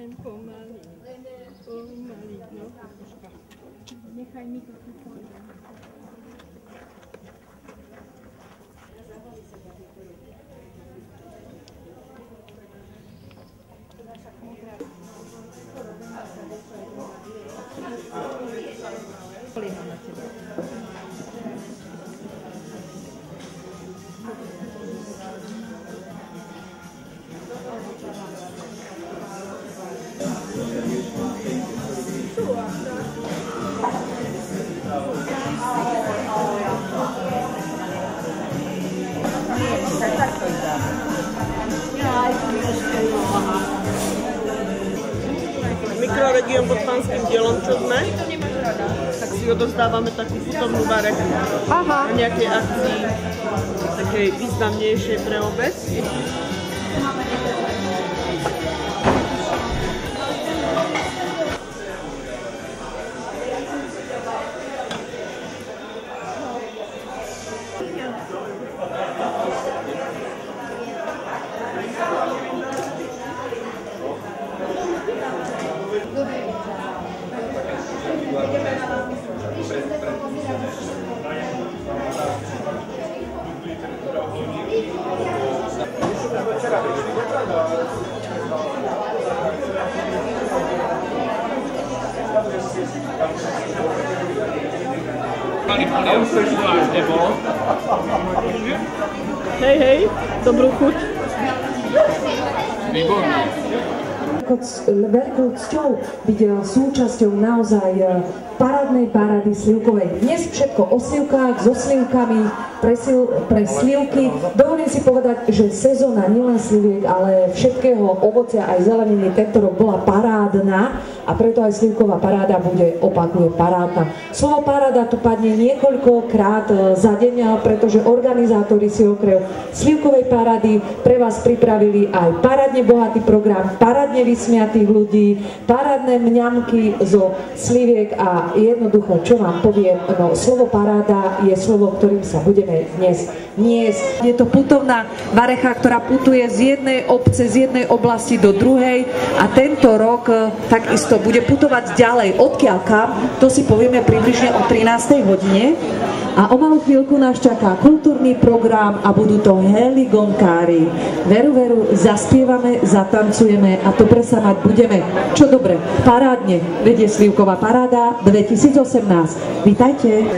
len pomaly, pomaly, no. Nechaj mi to tu pôjde. Polieham na teba. Mikroregión pod Panským dielom, čo sme, tak si odovzdávame takú putovnú bareku na nejakej akcii, takej významnejšej pre obec. Hej, hej, dobrú chuť. Výborné. Veľkou cťou byť súčasťou naozaj parádnej parády slivkovej. Dnes všetko o slivkách, so slivkami, pre slivky. Dovolím si povedať, že sezóna nielen sliviek, ale všetkého ovocia aj zeleniny tento rok bola parádna a preto aj slivková paráda bude, opakuje, parádna. Slovo paráda tu padne niekoľkokrát za deň, pretože organizátori si okrem slivkovej parády pre vás pripravili aj parádne bohatý program, parádne vysmiatých ľudí, parádne mňamky zo sliviek a jednoducho, čo vám poviem, no slovo paráda je slovo, ktorým sa budeme dnes niesť. Je to putovná varecha, ktorá putuje z jednej obce, z jednej oblasti do druhej a tento rok takisto bude putovať ďalej. Odkiaľ kam, to si povieme približne o 13. hodine. A o malú chvíľku nás čaká kultúrny program a budú to heligonkári. Veru, veru, zaspievame, zatancujeme a to presamať budeme. Čo dobre, parádne vedie Slivková paráda 2018. Vítajte.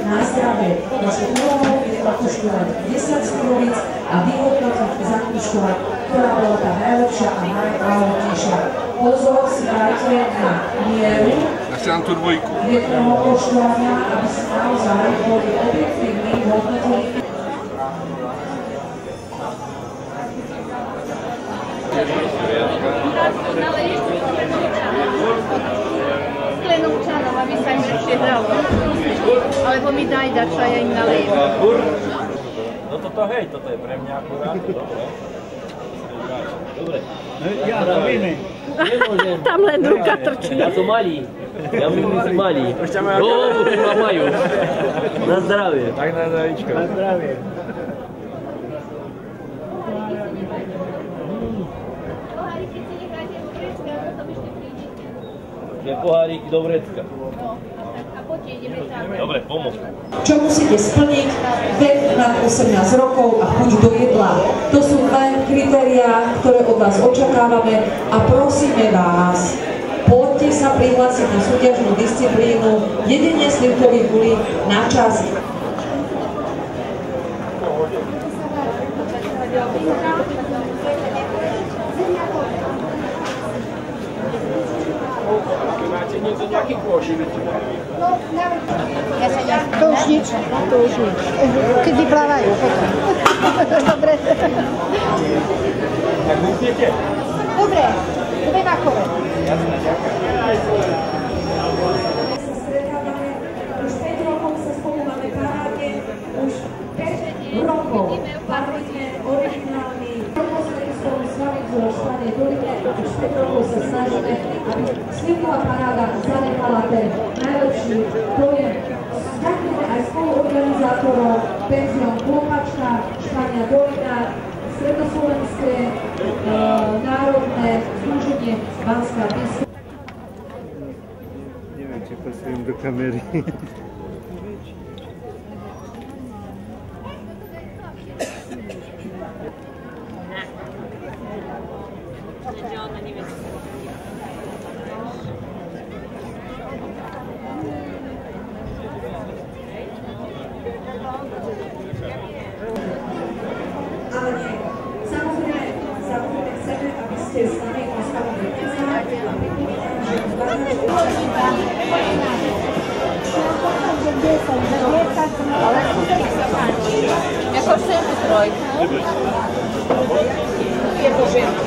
Na zdravie. Našou úlohou je okuškovať 10 skrovic a vyhodnotiť, zakúškovať, ktorá bola tá najlepšia a najkvalitnejšia. Pozor si dajte na mieru jednoho koštovania, aby si naozaj boli objektívni, hodnotili. Sklenou čanom, aby sa im lepšie hralo. Alebo mi daj dačo a ja im nalejem. No toto hej, toto je pre mňa akurát, dobre. Dobre. Ja to víme. Tam len ruka trčí. Ja to malý. Ja myslím malý. No, majú. Na zdravie. Tak na zdravíčko. Na zdravie. Je pohárik do vrecka. Dobre, pomoc. Čo musíte splniť? Vek nad 18 rokov a chuť do jedla. To sú len kritériá, ktoré od vás očakávame a prosíme vás, poďte sa prihlásiť na súťažnú disciplínu jedenie slivkových gulí na čas. Máte niekto nejaký kôšik? To už nič. To už nič. Keď vyplávajú potom. Dobre. Tak vypnete? Dobre. Dve na kole. Jasné, ďakujem. Už 5 rokov sa spolu máme parádne, už 5 rokov parádne, originálny. Rokov sa spolu s vami v Špane Doline, už 5 rokov sa snažíme, aby Slivková paráda zanechala ten najlepší dojem. Ďakujeme aj spoluorganizátorov, penzión Klopačka, Špania Dolina, Stredoslovenské národné združenie Banská Bystrica. Neviem, či posujem do kamery. Ale nie. Samozrejme chceme, aby ste s nami ostali Ja koštujem tú trojku. Je to žena.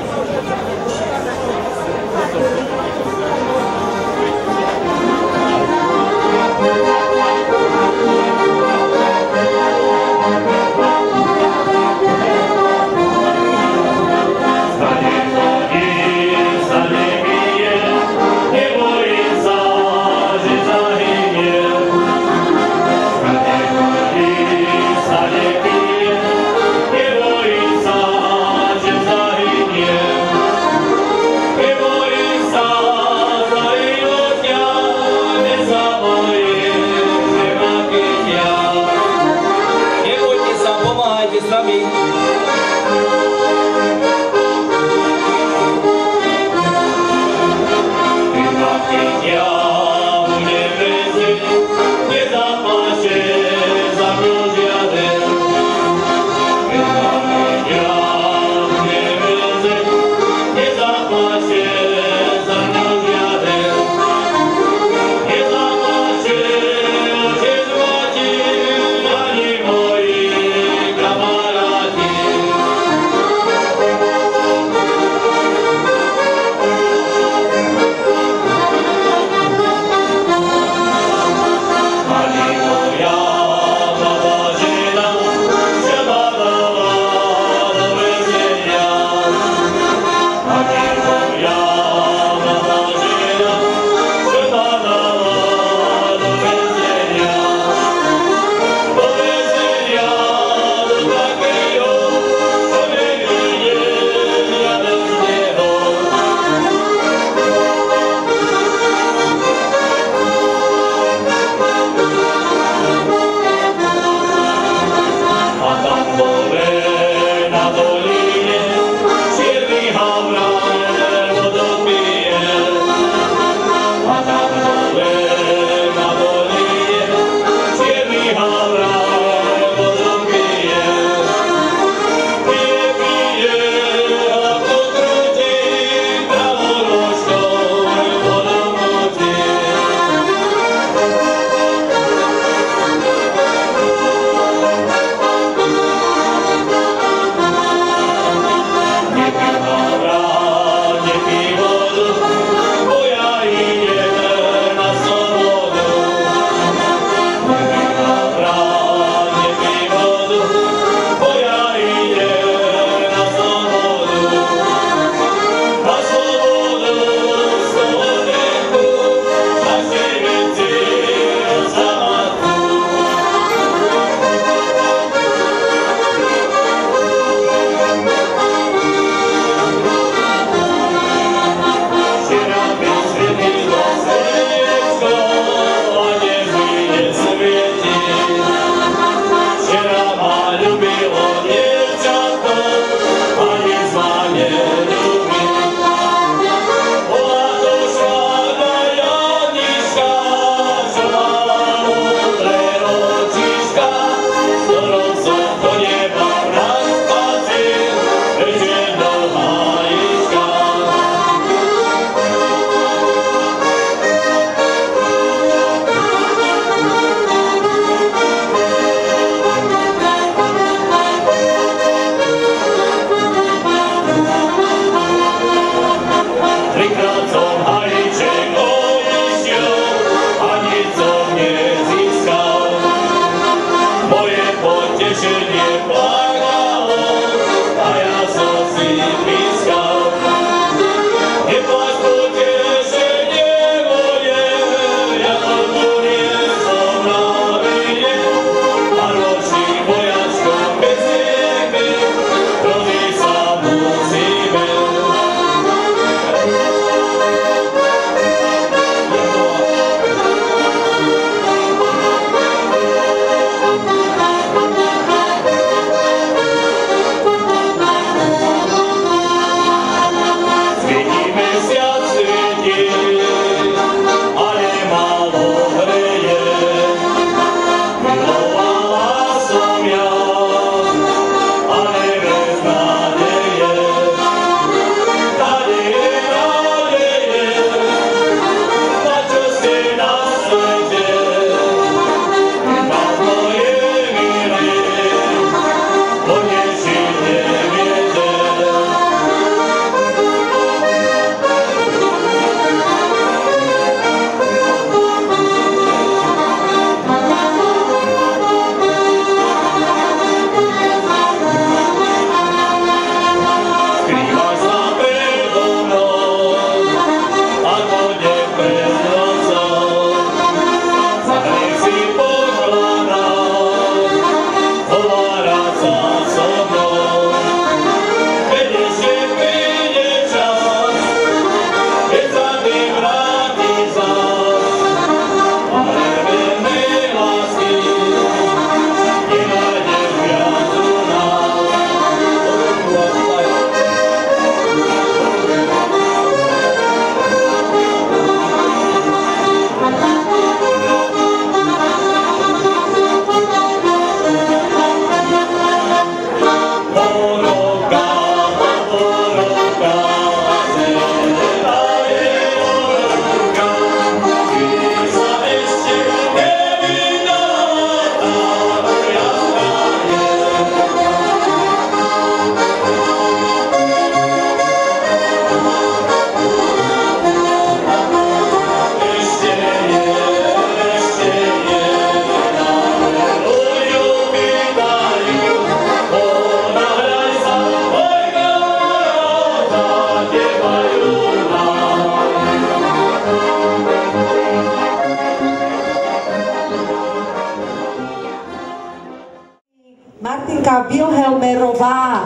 Šlauková.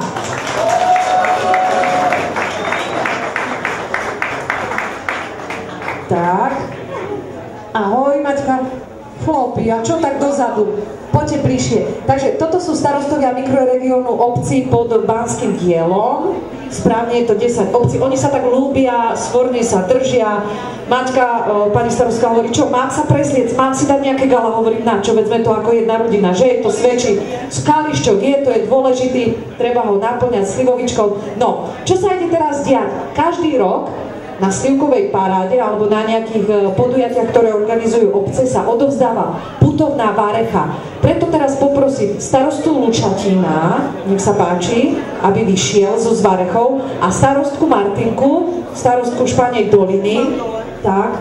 Tak. Ahoj, Maťka. Chlopy, a čo tak dozadu? Poďte bližšie. Takže toto sú starostovia mikroregiónu obcí pod Banským Dielom. Správne je to 10 obcí. Oni sa tak ľúbia, svorne sa držia. Maťka, pani starostka hovorí, čo, mám sa presliec, mám si dať nejaké gala, hovorím, na čo, vezme to ako jedna rodina, že je to svedčí. Skališťok je, to je dôležitý, treba ho naplňať slivovičkou. No, čo sa ide teraz diať? Každý rok na slivkovej paráde alebo na nejakých podujatiach, ktoré organizujú obce, sa odovzdáva putovná varecha. Preto teraz poprosím starostu Lučatína, nech sa páči, aby vyšiel so zvarechou, a starostku Martinku, starostku Španej Doliny. Tak.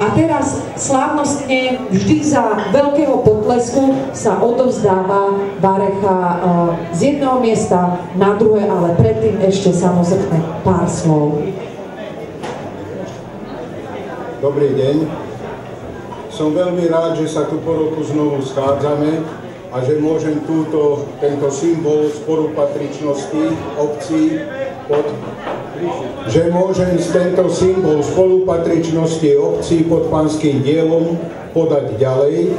A teraz slávnostne vždy za veľkého potlesku sa odovzdáva varecha z jedného miesta na druhé, ale predtým ešte samozrejme pár slov. Dobrý deň. Som veľmi rád, že sa tu po roku znovu schádzame a že môžem tento symbol spolupatričnosti obcí tento symbol spolupatričnosti obcí pod Banským Dielom podať ďalej.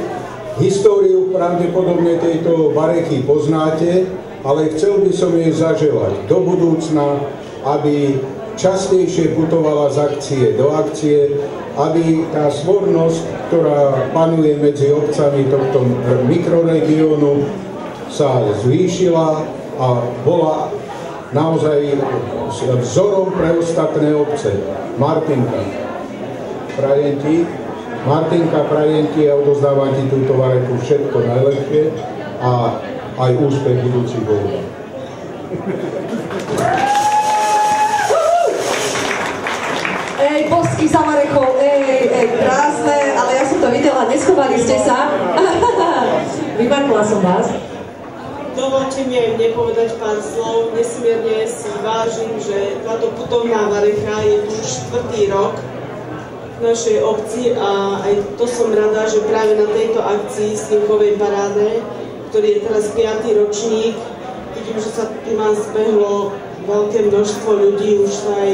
Históriu pravdepodobne tejto varechy poznáte, ale chcel by som jej zaželať do budúcna, aby častejšie putovala z akcie do akcie, aby tá svornosť, ktorá panuje medzi obcami tohto mikroregiónu, sa zvýšila a bola naozaj vzorom pre ostatné obce. Martinka, prajem ti a odozdávam ti túto varechu všetko najlepšie a aj úspech budúcich voľbách. Bosky za varechou, krásne, ale ja som to videla, neschovali ste sa. Vymakla som vás. Dovolte mi aj mne povedať pár slov. Nesmierne si vážim, že táto putovná varecha je tu už 4. rok v našej obci a aj to som rada, že práve na tejto akcii slivkovej paráde, ktorý je teraz 5. ročník, vidím, že sa tu nás zbehlo veľké množstvo ľudí, už sa aj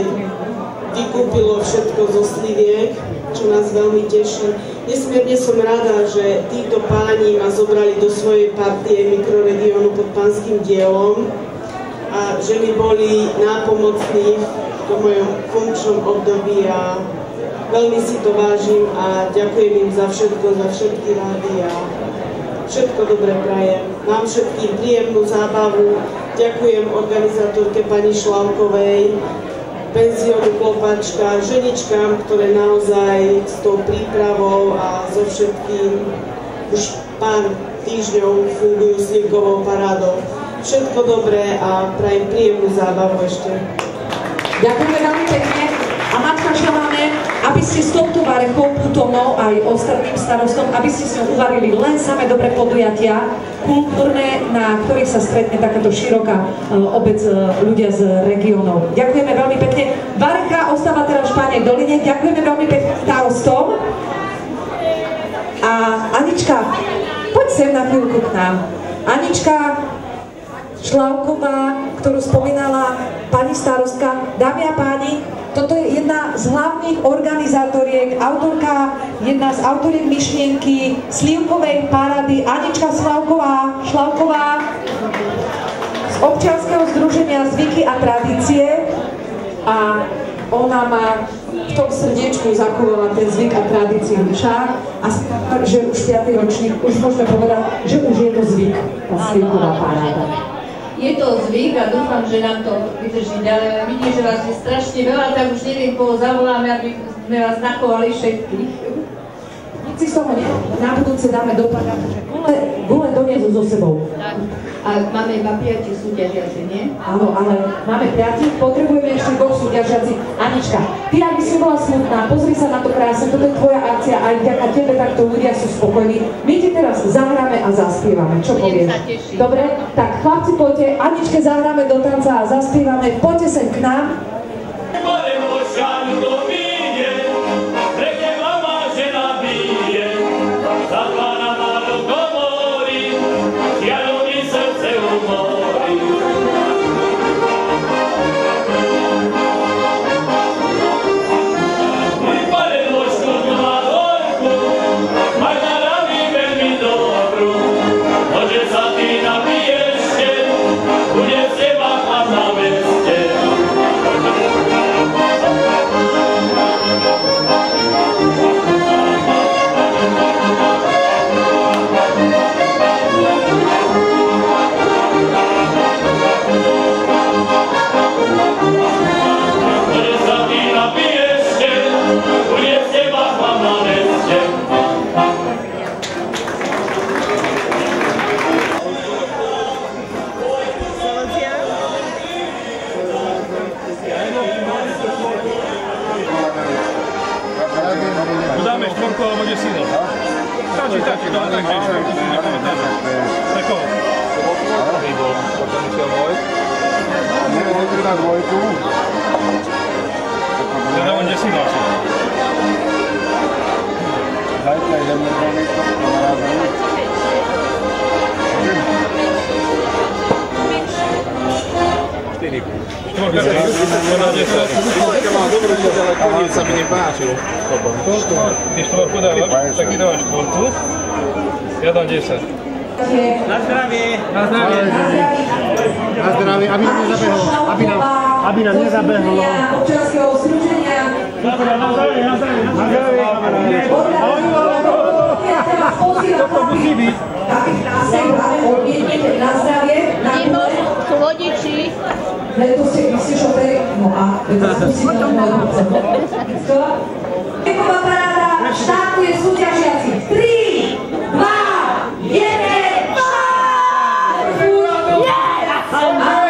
vykúpilo všetko zo sliviek, čo nás veľmi teší. Nesmierne som rada, že títo páni ma zobrali do svojej partie mikroregiónu pod Banským Dielom a že mi boli nápomocní v mojom funkčnom období a veľmi si to vážim a ďakujem im za všetko, za všetky rady a všetko dobre prajem. Mám všetkým príjemnú zábavu. Ďakujem organizátorke pani Šlaukovej, penziónu Klopačka, ženičkám, ktoré naozaj s tou prípravou a so všetkým už pár týždňov fungujú slivkovou parádou. Všetko dobré a prajem príjemnú zábavu ešte. Ďakujeme veľmi pekne. A Matka, želáme, aby ste s touto varechou putovnou aj ostatným starostom, aby ste si uvarili len samé dobré podujatia, kultúrne, na ktorých sa stretne takáto široká obec ľudia z regiónov. Ďakujeme veľmi pekne. Varecha ostáva teraz v Španej Doline. Ďakujeme veľmi pekne starostom. A Anička, poď sem na chvíľku k nám. Anička Šlauková, ktorú spomínala pani starostka. Dámy a páni, toto je jedna z hlavných organizátoriek, jedna z autoriek myšlienky slivkovej parády Anička Šlauková z občianskeho združenia Zvyky a tradície a ona má v tom srdiečku zachovala ten zvyk a tradíciu však a že už 5. ročník, už môžeme povedať, že už je to zvyk, tá slivková paráda. Je to zvyk a dúfam, že nám to vydrží ďalej. Vidím, že vás je strašne veľa, tak už neviem, koho zavoláme, aby sme vás nachovali všetkých. Nic si z toho nie. Na budúce dáme do paráda, že gule doniesú so sebou. Tak. A máme iba 5 súťažiaci, nie? Áno, ale máme 5, potrebujeme ešte 2 súťažiaci. Anička, ty aby si bola smutná, pozri sa na to krásne, toto je tvoja akcia, aj vďaka tebe takto ľudia sú spokojní. My ti teraz zahráme a zaspievame, čo povieš? Dobre? Tak chlapci, poďte, Aničke zahráme do tanca a zaspievame, poďte sem k nám. štvorku alebo desinu. Stačí, to tak Tako. Netreba dvojku. Ja dávam desinu asi. Zajtra ideme do niekto, kamarádov. Štvorka na 10. Štvorka má dobrý čas, ale koniec sa mi nepáčil. Ty štvorku dávaš, tak ty dávaš štvorku. Ja dám 10. Na zdravie! Na zdravie, aby nám nezabehlo. Aby nám nezabehlo. Občianskeho združenia. Na zdravie. To musí byť. Na zdravie. Sú vodiči. To ste šoféry. No a to musíme to môcť. Veková paráda štartuje súťažiaci. 3, 2, 1,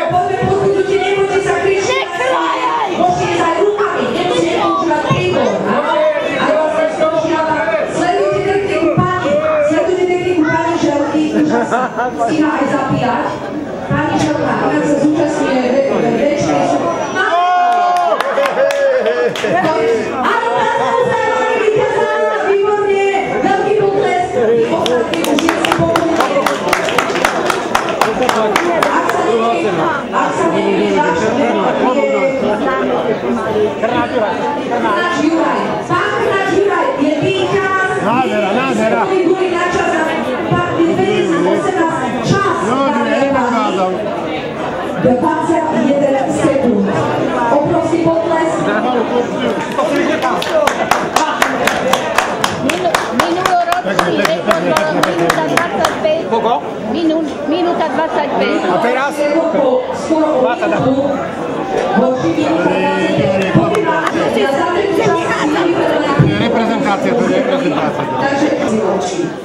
poďme podľudí, nebudete sa kričať. Môžete ísť aj rukami, nemusíte používať príbor. Ale vás rozprosívam, sledujte techniku pani, Želky, už stíha aj zapíjať. Pani Želka, inak sa zúčastňuje večnej áno, pani víťazná, výborne, veľký potlesk, ostatní už je si pomôžete. Ak sa nevie váš Krnáč Juraj. Pán Krnáč Juraj je víťaz. Nádhera. Oni boli na čas a vyzvedli sa 18 čas. 21 sekúnd. Obrovský potlesk. Minuloročný rekord bolo minúta 25. Koľko? Minúta 25. A teraz? Skoro o minútu. Reprezentácia, to je reprezentácia. Takže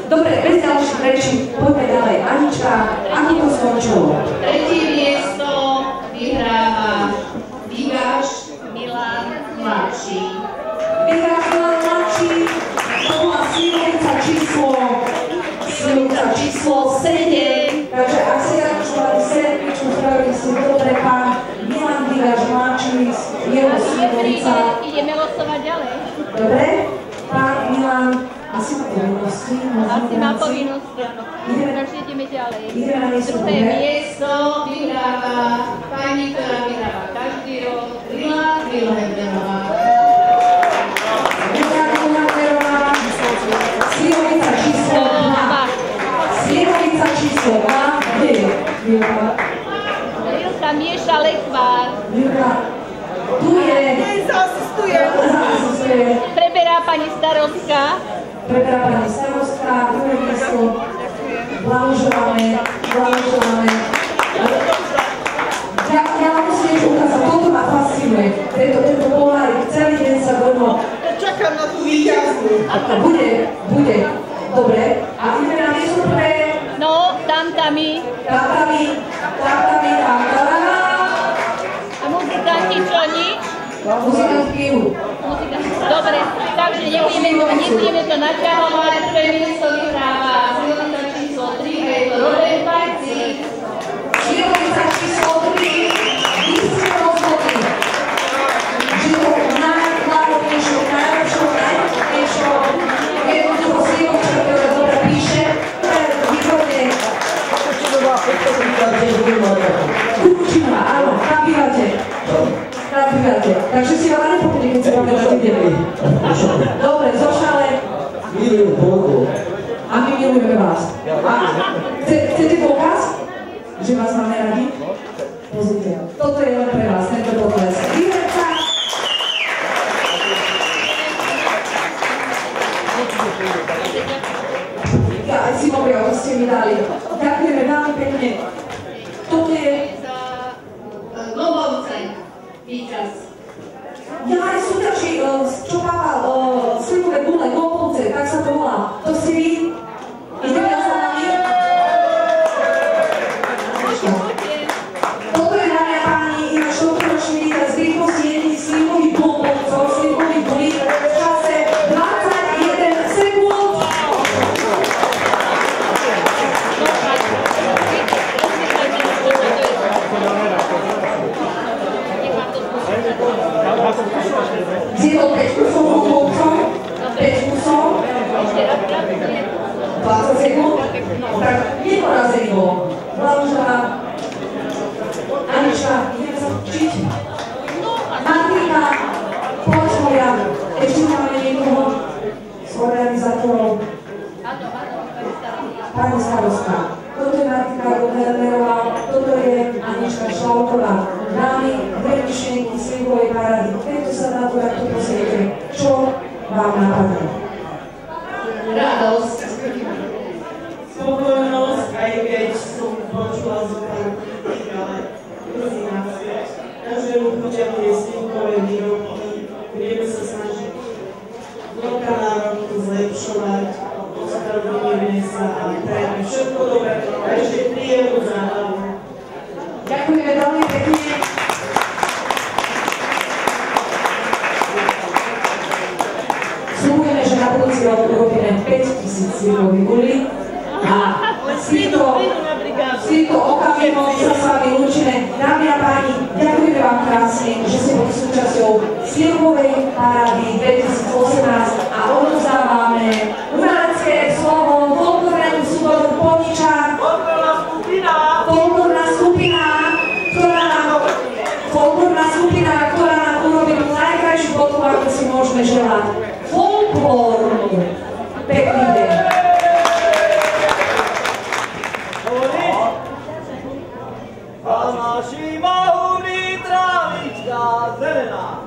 dobre, bez ďalších rečí, poďme ďalej. Anička, ako to skončilo? Tretie miesto vyhráva Vigáš Milan mladší. Vigáš Milan mladší, to bola slivovica číslo 7. Takže ak si započúvali sedmičku, spravili ste dobre, pán Milan Vigáš mladší, jeho slivovica. Ideme losovať ďalej. Dobre, pán Milan, asi má povinnosti. Asi má povinnosti, áno. Takže ideme ďalej. Druhé miesto vyhráva pani, ktorá vyhráva každý rok, Lila Vilhelmenová. Lila Vilhelmenová, slivovica číslo 2. Slivovica číslo 2, kde je Lilka? Lilka Mieša Lekvár. Lilka, tu je. Asistuje. Preberá pani starostka. Preberá pani starostka, druhé miesto. Blahoželáme. Ja vám musím niečo ukázať, toto ma fascinuje. Tento pohárik, celý deň sa doma. Čakám na tú víťaznú. Bude. Dobre. A ideme na miesto pre... No, tamtami. A muzikanti čo, nič? Muzikantky idú. Dobre, takže nebudeme to naťahovať. Prvé miesto vyhráva slivovica číslo 3, je to Robert Pajcík. Slivovica číslo 3, vy ste rozhodli, že to najlepšou, jednoducho slivovica, ktorá dobre píše, výborne. Kukučinová, áno, tam bývate. Takže si vám nepokojne, keď si vám ideme. Dobre, zošale. Milujem Bohu. A my milujeme vás. A chcete dôkaz, že vás máme radi? Pozrite, toto je len pre vás, tento potlesk. Výherca! Aj Simovia, to ste mi dali. Ďakujeme veľmi pekne. Toto je... Globovce, víťaz. Ja aj súťaži, čo pával slivové gule, Globovce, tak sa to volá. To ste vy? Ideme za nami? Toto je, dámy a páni, ináč tohtoročný víťaz z rýchlosti jedných slivových Globovcov, slivových gulí v čase 21 sekúnd. 5 kusov chlopcom, 5 kusov, 20 sekúnd, tak neporazilo. Blahoželám. Anička, ideme sa učiť. Martinka, poď moja, ešte máme niekoho z organizátorov. Pani starostka, toto je Martinka Guvernerová, toto je Anička Šlauková. Dámy, dve myšlienky slivovej parády. Keď sa na to takto posiete, čo vám napadne? Radosť. Spokojnosť, aj keď som počula zo pár kritik, ale mrzí nás. Každému chutia tie slivkové výrobky, budeme sa snažiť roka na rok zlepšovať, ospravedlňujeme sa a prejme všetko dobré, takže príjemnú zábavu. Ďakujeme veľmi pekne. Sľubujeme, že na budúci rok urobíme 5000 slivových gulí a s týmto okamihom sa s vami lúčime. Dámy a páni, ďakujeme vám krásne, že ste boli súčasťou slivovej parády 2018 a odovzdávame umelecké slovo folklórnemu súboru Polničák. Folklórna skupina, ktorá nám urobí tú najkrajšiu fotku, ako si môžeme želať. Folklórnu. Pekný deň. A naši mahúri trávička zelená.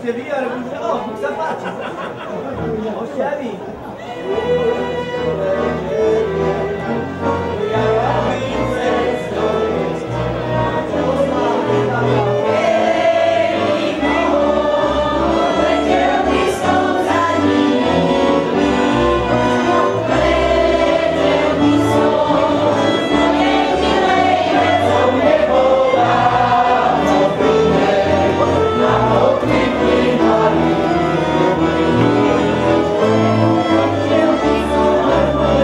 ste vy, ale nech sa páči. Môžete aj vy. Thank you.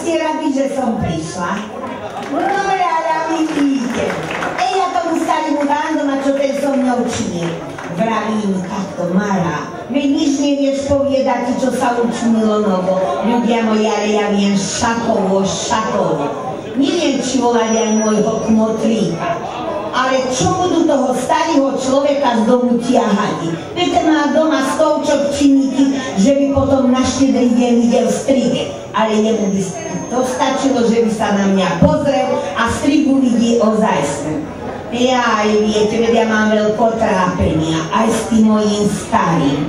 ste radi, že som prišla? No ale vidíte. Ja tomu starému Vandoma, čo ten so mnou činil. Vravím, takto Mara, veď nič nevieš povedať, čo sa učinilo novo. Ľudia moji, ale ja viem šakovo. Neviem, či volali aj môjho kmotríka. Ale čo budú toho starého človeka z domu tiahať? Viete, má doma stolčok činiky, že by potom na štedrý deň videl strige. Ale jemu by to stačilo, že by sa na mňa pozrel a strigu vidí ozajstnú. Jaj, viete, veď ja mám veľko trápenia aj s tým mojím starým.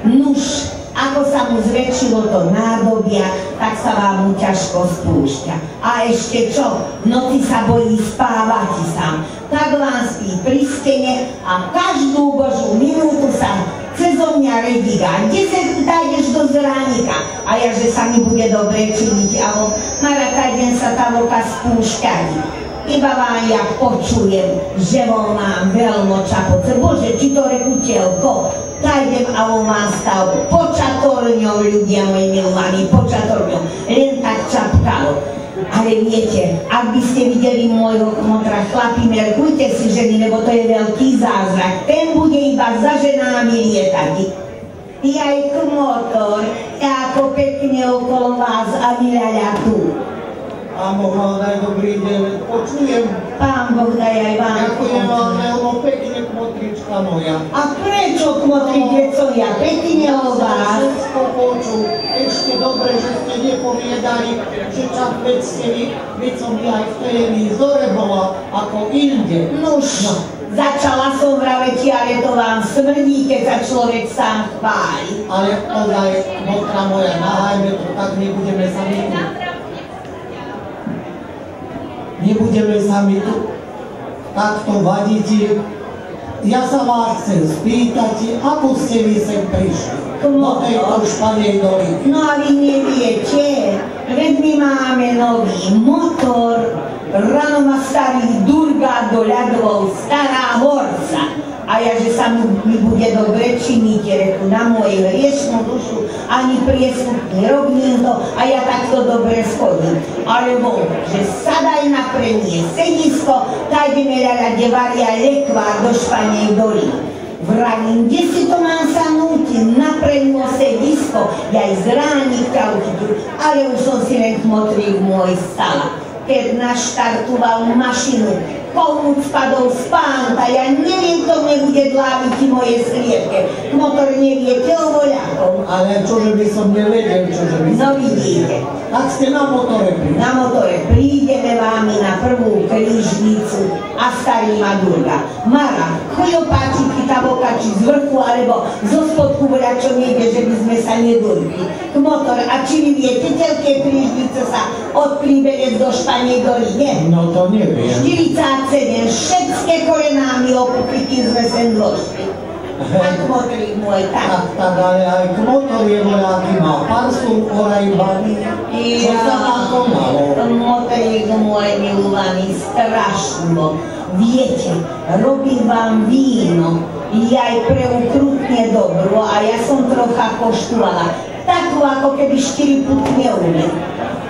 Nuž, ako sa mu zväčšilo to nádobia, tak sa vám mu ťažko spúšťa. A ešte čo? V noci sa bojí spávať sám. Tak vám spí pri stene a každú božú minútu sa cezo mňa redíga. Kde sa dájdeš do zránika? A ja, že sa mi bude dobre činiť. A on, Mara, taj deň sa tá voka spúšťali. Iba vám ja počujem, že on mám veľmo čapoce. Bože, či to rekutielko, tajdem a on vám stav počatorňou, ľudia moji milovaní, počatorňou. Len tak čapkalo. Ale viete, ak by ste videli môjho kmotra, chlapi, merkujte si ženy, lebo to je veľký zázrak. Ten bude iba za ženami lietať. Jaj, kmotor, ako pekne okolo vás a miľaľa tu. Pán Boh mal daj dobrý deň, počujem. Pán Boh daj aj vám. Ďakujem vám veľmi pekne, kmotrička moja. A prečo, kmotričko, ja pekne o vás? Všetko počul. Ešte dobre, že ste nepoviedali, že čas veď som ja aj v televízore bola ako inde. Nuž, začala som vraveť, ale to vám smrdí, keď sa človek sám chváli. Ale ozaj, kmotra moja, nahajme to, tak nebudeme sami tu. Nebudeme sami tu takto vadiť. Ja sa vás chcem spýtať, ako ste vy sem prišli do tejto Španej doly. No a vy neviete, veď my máme nový motor, rano ma staví Durga do ľadov, stará horca. A ja, že sa mi bude dobre činiť, reku, na moju hriešnú dušu, ani prieskup nerobím to a ja takto dobre schodím. Alebo, že sadaj na prenie sedisko, tajdeme ľaľade varia lekvár do Španej doly. Vravím, kde si to mám sa nútiť, na prenie sedisko, ja aj zránik ťa uchytil, ale už som si len kmotrík môj stala. Keď naštartoval mašinu, koľnúť spadol z pánta, ja neviem, kto mne bude dláviť moje sliepke. Motor neviete o voľakom. Ale čože by som nevedel, čože by som... No vidíte. Tak ste na motore prídeme. Na motore prídeme vámi na prvú krížnicu a starý ma Durga. Mara, chujo páči ti tá voka, či z vrchu, alebo zo spodku voľa, čo nejde, že by sme sa nedurgli. K motor, a či vy viete, telké krížnice sa od Príberec do Španej doly, nie? No to neviem. 47, všetké kolenámi opuchy, kým sme sem došli. Tak motrík môj, tak. Tak, ale aj kmotor je voľaký, má parsu, orajbany. Čo sa na to malo? Motrík môj milovaný, strašno. Viete, robím vám víno, je aj preukrutne dobro a ja som trocha koštovala. Takú, ako keby 4 put neumiem.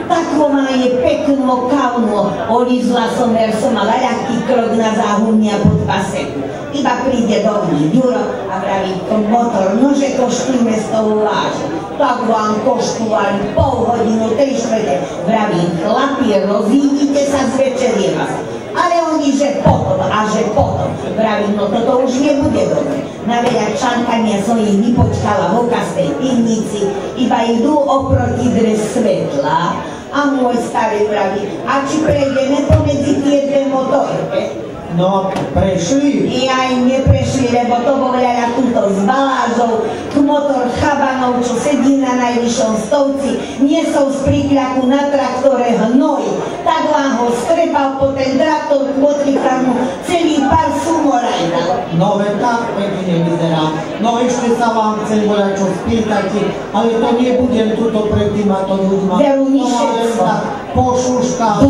Takvo má je pekno, kavno, olizla som, ver som mala ľahký krok na záhumnia pod paseku. Iba príde do mňa Ďuro a vraví, motor, nože koštujme s tou vážou. Tak vám koštovali pol hodinu, 3/4. Vravím, chlapi, rozídite sa, zvečerie vás. Ale oni, že potom, a že potom. Vravím, no toto už nebude dobre. Na veľa čankania som ich vypočkala v okastej pivnici, iba idú oproti dres svetla. A môj starý vraví, a či prejdeme pomedzi tie dve motorke? No, prešli? Ja im neprešli, lebo to bol ja túto s balážou, kmotor chabanov, čo sedí na najvyššom stovci, niesol z prikľaku na traktore hnoj. Tak vám ho strepal po ten traktor, kmotrika mu celý pár sumoraj dal. No, veď tak pekne vyzerá. No, ešte sa vám chcem voľať čo spýtať, ale to nebudem tuto pred týmato ľuďma. Veru nišecko. Pošuška.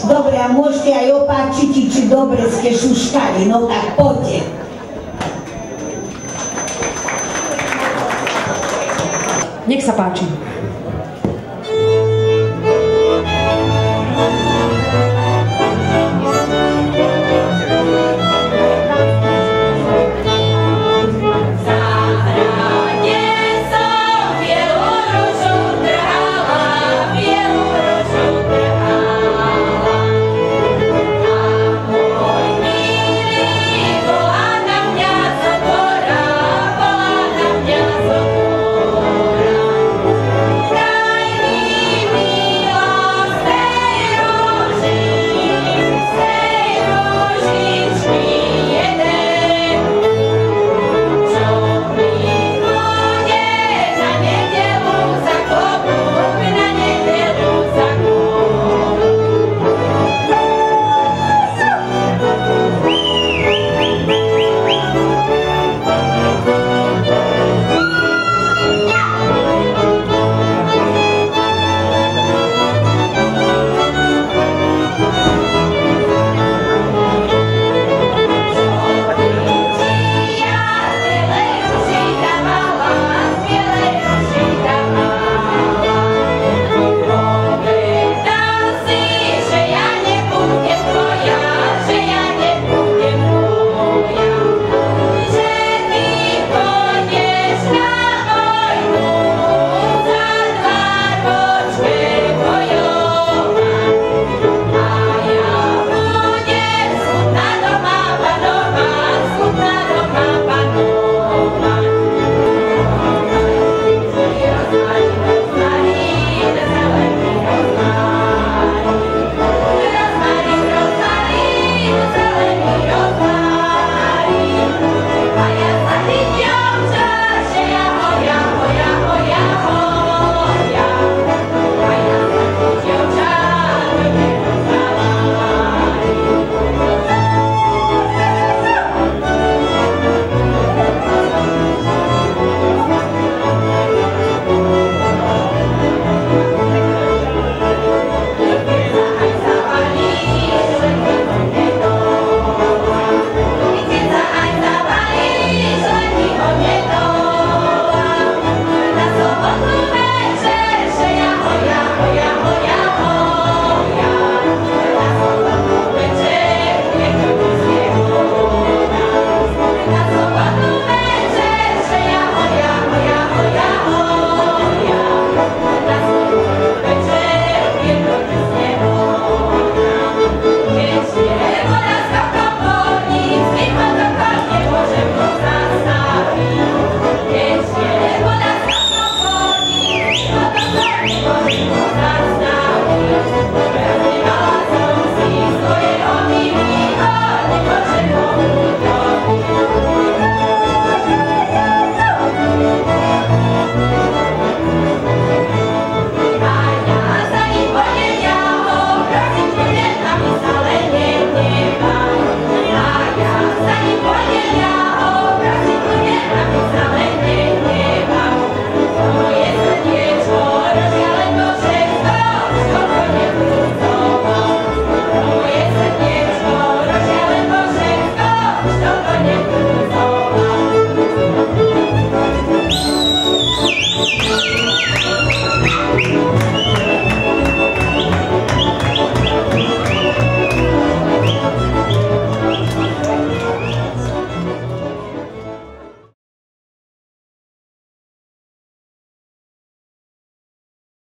Dobre, a môžete aj opáčiť, či dobre ste šuškali, no tak poďte. Nech sa páči.